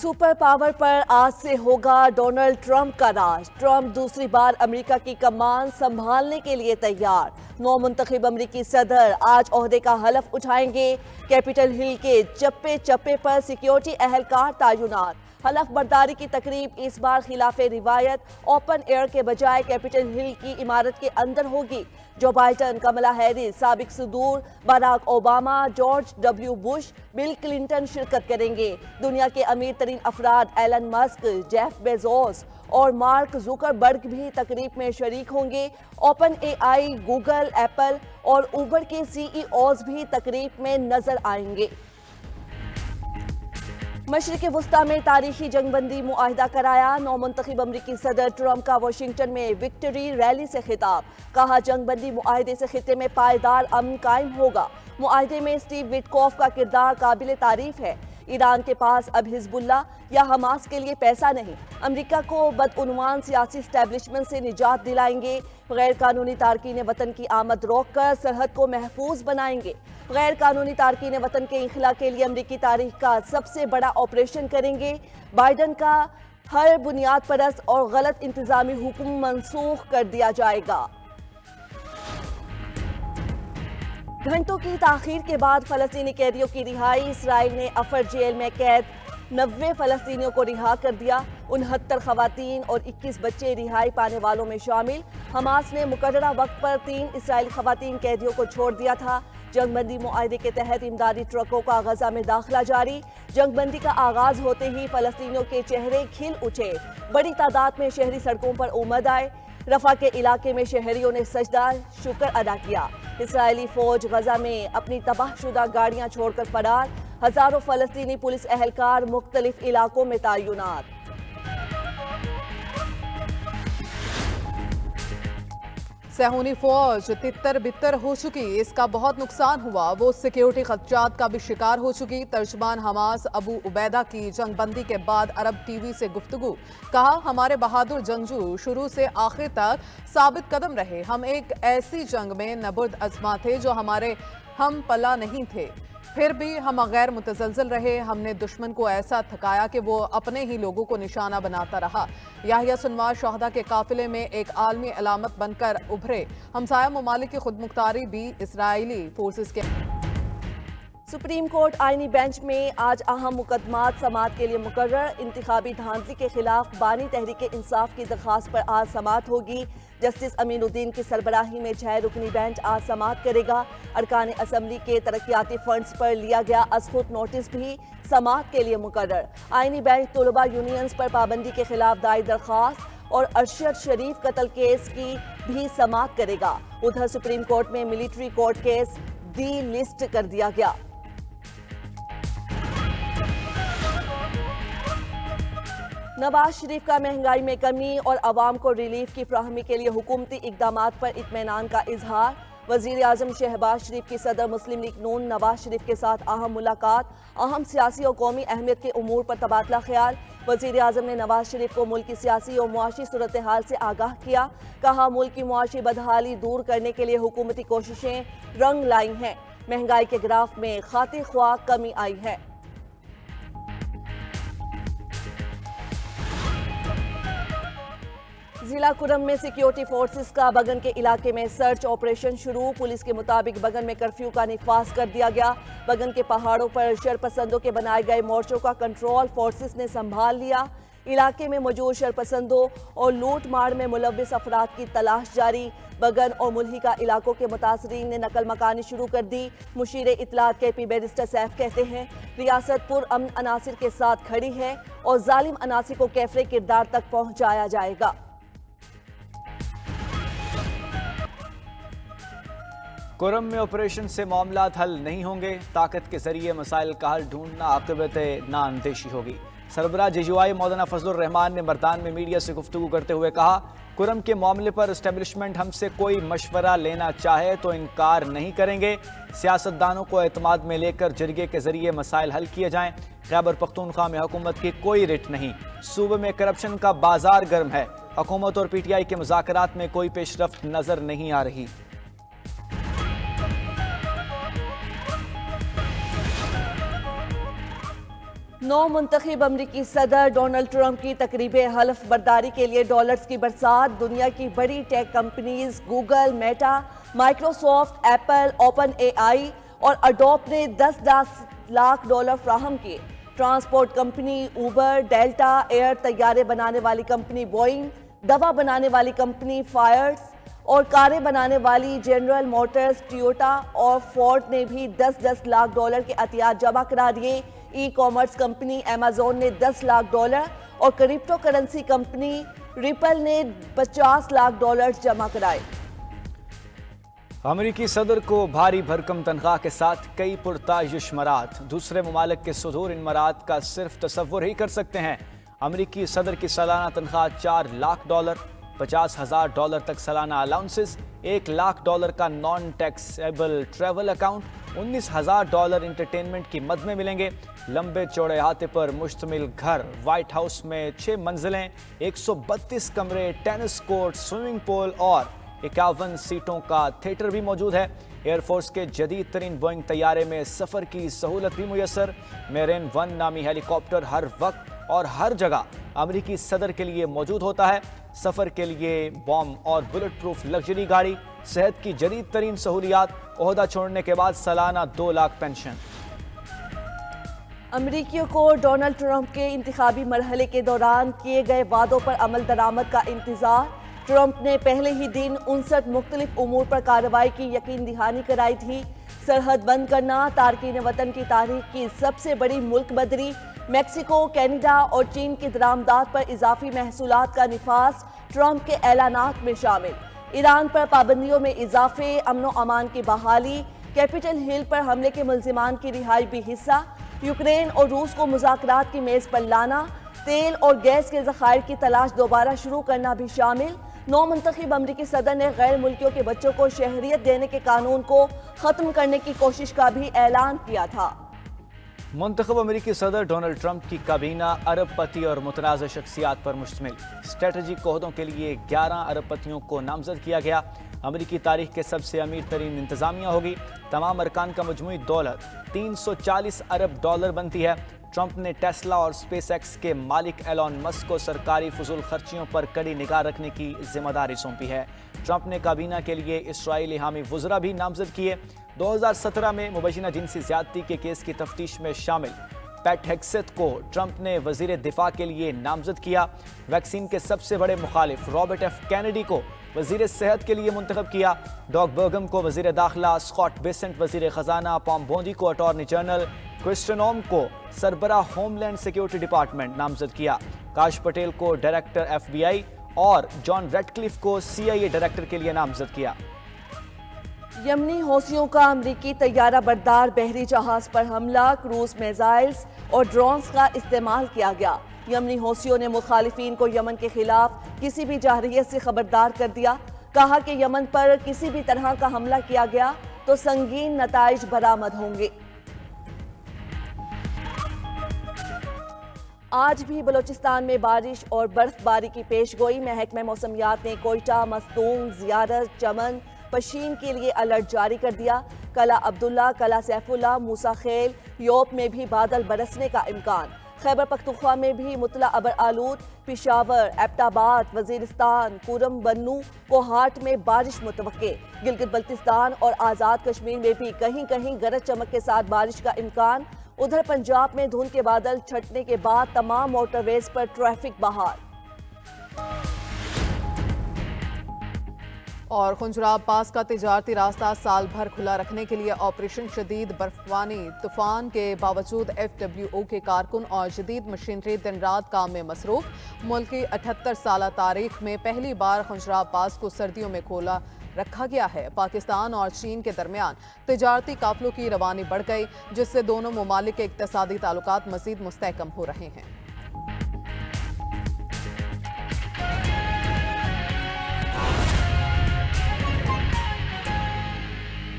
Super power पर आज से होगा डोनाल्ड ट्रंप का राज। ट्रंप दूसरी बार अमेरिका की कमान संभालने के लिए तैयार। नौ मुंतखब अमेरिकी सदर आज ओहदे का हलफ उठाएंगे। कैपिटल हिल के चप्पे चप्पे पर सिक्योरिटी एहलकार तैनात। हलफ बर्दारी की तकरीब इस बार खिलाफ रिवायत ओपन एयर के बजाय कैपिटल हिल की इमारत के अंदर होगी। जो बाइडन, कमला हैरिस, साबिक सदूर Barack Obama, George W Bush, Bill Clinton शिरकत करेंगे। दुनिया के अमीर तरीन अफराद एलन मस्क, जेफ बेजोस और मार्क जुकरबर्ग भी तकरीब में शरीक होंगे। ओपन एआई, गूगल, एप्पल और उबर के सीईओज भी तकरीब में नजर आएंगे। मशरिक़ वुस्ता में तारीखी जंगबंदी मुआहिदा कराया। नौ मुंतखब अमरीकी सदर ट्रंप का वाशिंगटन में विक्ट्री रैली से खिताब। कहा, जंगबंदी मुआहिदे से खित्ते में पायदार अमन कायम होगा। मुआहिदे में स्टीव विटकॉफ का किरदार काबिल तारीफ है। ईरान के पास अब हिजबुल्ला या हमास के लिए पैसा नहीं। अमेरिका को बदउनवान सियासी स्टैब्लिशमेंट से निजात दिलाएंगे। गैर कानूनी तारकीन वतन की आमद रोककर सरहद को महफूज बनाएंगे। गैर कानूनी तारकीन वतन के इखला के लिए अमरीकी तारीख का सबसे बड़ा ऑपरेशन करेंगे। बाइडन का हर बुनियाद परस्त और गलत इंतजामी हुक्म मनसूख कर दिया जाएगा। घंटों की ताखीर के बाद फलस्तीनी कैदियों की रिहाई। इसराइल ने अफर जेल में कैद 90 फलस्तीनियों को रिहा कर दिया। 69 खवातीन और 21 बच्चे रिहाई पाने वालों में शामिल। हमास ने मुकर्ररा वक्त पर 3 इसराइली खवातीन कैदियों को छोड़ दिया था। जंगबंदी मुआहिदे के तहत इमदादी ट्रकों का गजा में दाखिला जारी। जंगबंदी का आगाज होते ही फलस्तीनियों के चेहरे खिल उठे। बड़ी तादाद में शहरी सड़कों पर उमड़ आए। रफा के इलाके में शहरियों ने सजदा शुक्र अदा किया। इसराइली फौज गजा में अपनी तबाहशुदा गाड़ियां छोड़कर फरार। हजारों फलस्तीनी पुलिस एहलकार मुख्तलिफ इलाकों में तैनात। सहूनी फौज तितर बितर हो चुकी, इसका बहुत नुकसान हुआ। वो सिक्योरिटी खदशात का भी शिकार हो चुकी। तर्जमान हमास अबू उबैदा की जंगबंदी के बाद अरब टीवी से गुफ्तगू। कहा, हमारे बहादुर जंगजू शुरू से आखिर तक साबित कदम रहे। हम एक ऐसी जंग में नबर्द अजमा थे जो हमारे हम पला नहीं थे, फिर भी हम गैर मुतजलजल रहे। हमने दुश्मन को ऐसा थकाया कि वो अपने ही लोगों को निशाना बनाता रहा। याहिया सिनवार शहदा के काफिले में एक आलमी अलामत बनकर उभरे। हमसाया ममालिक की खुदमुख्तारी भी इसराइली फोर्सेस के। सुप्रीम कोर्ट आईनी बेंच में आज अहम मुकदमात समाअत के लिए मुकर्रर। इंतखाबी धांधली के खिलाफ बानी तहरीक इंसाफ की दरखास्त पर आज समाअत होगी। जस्टिस अमीनुद्दीन की सरबराही में 6 रुकनी बेंच आज समाअत करेगा। अरकान असम्बली के तरक्याती फंड्स पर लिया गया असखुद नोटिस भी समाअत के लिए मुकर्रर। आईनी बेंच तलबा यूनियंस पर पाबंदी के खिलाफ दायर दरखास्त और अरशद शरीफ कत्ल केस की भी समाअत करेगा। उधर सुप्रीम कोर्ट में military court case D list कर दिया गया। नवाज शरीफ का महंगाई में कमी और अवाम को रिलीफ की फ्राहमी के लिए हुकूमती इकदामात पर इत्मीनान का इजहार। वजीर आजम शहबाज शरीफ की सदर मुस्लिम लीग नून नवाज शरीफ के साथ अहम मुलाकात। अहम सियासी और कौमी अहमियत के उमूर पर तबादला ख्याल। वजीर आजम ने नवाज शरीफ को मुल्क की सियासी और मुआशी सूरत हाल से आगाह किया। कहा, मुल्क की मुआशी बदहाली दूर करने के लिए हुकूमती कोशिशें रंग लाई हैं। महंगाई के ग्राफ में खातिर ख्वाह कमी आई है। जिला कुरम में सिक्योरिटी फोर्सेस का बगन के इलाके में सर्च ऑपरेशन शुरू। पुलिस के मुताबिक बगन में कर्फ्यू का निफाज कर दिया गया। बगन के पहाड़ों पर शरपसंदों के बनाए गए मोर्चों का कंट्रोल फोर्सेस ने संभाल लिया। इलाके में मौजूद शरपसंदों और लूट मार में मुलव्विस अफराद की तलाश जारी। बगन और मुल्हिका इलाकों के मुतासरीन ने नकल मकानी शुरू कर दी। मुशीर इत्तलात KP बैरिस्टर सैफ कहते हैं, रियासत पुरअमन अनासिर के साथ खड़ी है और जालिम अनासिर को कैफरे किरदार तक पहुंचाया जाएगा। कुरम में ऑपरेशन से मामलात हल नहीं होंगे। ताकत के जरिए मसाइल का हल ढूंढना आक़िबत नाअंदेशी होगी। सरबराह JUI मौलाना फजलुर रहमान ने मर्दान में मीडिया से गुफ्तगू करते हुए कहा, कुरम के मामले पर एस्टेब्लिशमेंट हमसे कोई मशवरा लेना चाहे तो इनकार नहीं करेंगे। सियासतदानों को एतमाद में लेकर जरगे के जरिए मसाइल हल किए जाएं। खैबर पख्तूनख्वा में हुकूमत की कोई रिट नहीं। सूबे में करप्शन का बाजार गर्म है। हुकूमत और PTI के मुज़ाकरात में कोई पेशरफ्त नजर नहीं आ रही। نو منتخب امریکی صدر ڈونلڈ ٹرمپ کی تقریب حلف برداری کے لیے ڈالرز کی برسات. دنیا کی بڑی tech companies Google, Meta, Microsoft, Apple, Open A I اور اڈوب نے 10 لاکھ ڈالر فراہم کیے. Transport company Uber, Delta Air, طیارے بنانے والی کمپنی بوئنگ، دوا بنانے والی کمپنی فائرز اور کاریں بنانے والی جنرل موٹرز، ٹویوٹا اور فورڈ نے بھی 10 لاکھ ڈالر کے عطیات جمع کرا دیے. ای کامرس کمپنی ایمیزون نے 10 لاکھ ڈالر اور کرپٹو کرنسی کمپنی ریپل نے 50 لاکھ ڈالر جمع کرائے. امریکی صدر کو بھاری بھرکم تنخواہ کے ساتھ کئی پرتاش اشمارات. دوسرے ممالک کے صدور ان امارات کا صرف تصور ہی کر سکتے ہیں. امریکی صدر کی سالانہ تنخواہ 4 لاکھ ڈالر، 50,000 ڈالر تک سالانہ الاؤنسز، 1 لاکھ ڈالر کا naan taxable travel account, 19,000 dollar entertainment کی مد میں ملیں گے. لمبے چوڑے احاطے پر مشتمل گھر، وائٹ ہاؤس میں 6 منزلیں، 132 کمرے، ٹینس کورٹ، سوئمنگ پول اور 51 سیٹوں کا تھیٹر بھی موجود ہے. ایئر فورس کے جدید ترین بوئنگ طیارے میں سفر کی سہولت بھی میسر. میرین 1 نامی ہیلی کاپٹر ہر وقت اور ہر جگہ امریکی صدر کے لیے موجود ہوتا ہے. سفر کے لیے بام اور بلٹ پروف لگژری گاڑی، صحت کی جدید ترین سہولیات، عہدہ چھوڑنے کے بعد سالانہ 2 لاکھ پینشن. امریکیوں کو ڈونلڈ ٹرمپ کے انتخابی مرحلے کے دوران کیے گئے وعدوں پر عمل درآمد کا انتظار. ٹرمپ نے پہلے ہی دن 59 مختلف امور پر کارروائی کی یقین دہانی کرائی تھی. سرحد بند کرنا، تارکین وطن کی تاریخ کی سب سے بڑی ملک بدری، میکسیکو، کینیڈا اور چین کی درآمدات پر اضافی محصولات کا نفاذ ٹرمپ کے اعلانات میں شامل. ایران پر پابندیوں میں اضافے، امن و امان کی بحالی، کیپٹل ہل پر حملے کے ملزمان کی رہائی بھی حصہ. یوکرین اور روس کو مذاکرات کی میز پر لانا، تیل اور گیس کے ذخائر کی تلاش دوبارہ شروع کرنا بھی شامل. نو منتخب امریکی صدر نے غیر ملکیوں کے بچوں کو شہریت دینے کے قانون کو ختم کرنے کی کوشش کا بھی اعلان کیا تھا. منتخب امریکی صدر ڈونلڈ ٹرمپ کی کابینہ ارب پتی اور متنازع شخصیات پر مشتمل. اسٹریٹجک عہدوں کے لیے 11 ارب پتیوں کو نامزد کیا گیا. امریکی تاریخ کے سب سے امیر ترین انتظامیہ ہوگی. تمام ارکان کا مجموعی دولت 340 ارب ڈالر بنتی ہے. ٹرمپ نے ٹیسلا اور اسپیس ایکس کے مالک ایلون مسک کو سرکاری فضول خرچیوں پر کڑی نگاہ رکھنے کی ذمہ داری سونپی ہے. ٹرمپ نے کابینہ کے لیے اسرائیلی حامی وزراء بھی نامزد کیے. 2017 میں مبینہ جنسی زیادتی کے کیس کی تفتیش میں شامل پیٹ ہیگسیت کو ٹرمپ نے وزیر دفاع کے لیے نامزد کیا. ویکسین کے سب سے بڑے مخالف رابرٹ ایف کینیڈی کو وزیر صحت کے لیے منتخب کیا. ڈاگ برگم کو وزیر داخلہ، اسکاٹ بیسنٹ وزیر خزانہ، پام بوندی کو اٹارنی جنرل، کرسٹن اوم کو سربراہ ہوم لینڈ سیکیورٹی ڈپارٹمنٹ نامزد کیا. کاش پٹیل کو ڈائریکٹر ایف بی آئی اور جان ریڈ کلف کو سی آئی اے ڈائریکٹر کے لیے نامزد کیا. یمنی حوثیوں کا امریکی طیارہ بردار بحری جہاز پر حملہ، کروز میزائلز اور ڈرونز کا استعمال کیا گیا. یمنی حوثیوں نے مخالفین کو یمن کے خلاف کسی بھی جارحیت سے خبردار کر دیا. کہا کہ یمن پر کسی بھی طرح کا حملہ کیا گیا تو سنگین نتائج برآمد ہوں گے. آج بھی بلوچستان میں بارش اور برف باری کی پیش گوئی. محکمہ موسمیات نے کوئٹہ، مستونگ، زیارت، چمن، پشین کے لیے الرٹ جاری کر دیا. قلعہ عبداللہ، قلعہ سیف اللہ، موسیٰ خیل، یوب میں بھی بادل برسنے کا امکان. خیبر پختونخوا میں بھی مطلع ابر آلود. پشاور، ایبٹ آباد، وزیرستان، کورم بنو، کوہاٹ میں بارش متوقع. گلگت بلتستان اور آزاد کشمیر میں بھی کہیں کہیں گرج چمک کے ساتھ بارش کا امکان. ادھر پنجاب میں دھند کے بادل چھٹنے کے بعد تمام موٹر ویز پر ٹریفک بحال. اور خنجراب پاس کا تجارتی راستہ سال بھر کھلا رکھنے کے لیے آپریشن شدید برفباری طوفان کے باوجود FWO کے کارکن اور جدید مشینری دن رات کام میں مصروف. ملک کی 78 سالہ تاریخ میں پہلی بار خنجراب پاس کو سردیوں میں کھولا رکھا گیا ہے. پاکستان اور چین کے درمیان تجارتی قافلوں کی روانی بڑھ گئی، جس سے دونوں ممالک کے اقتصادی تعلقات مزید مستحکم ہو رہے ہیں.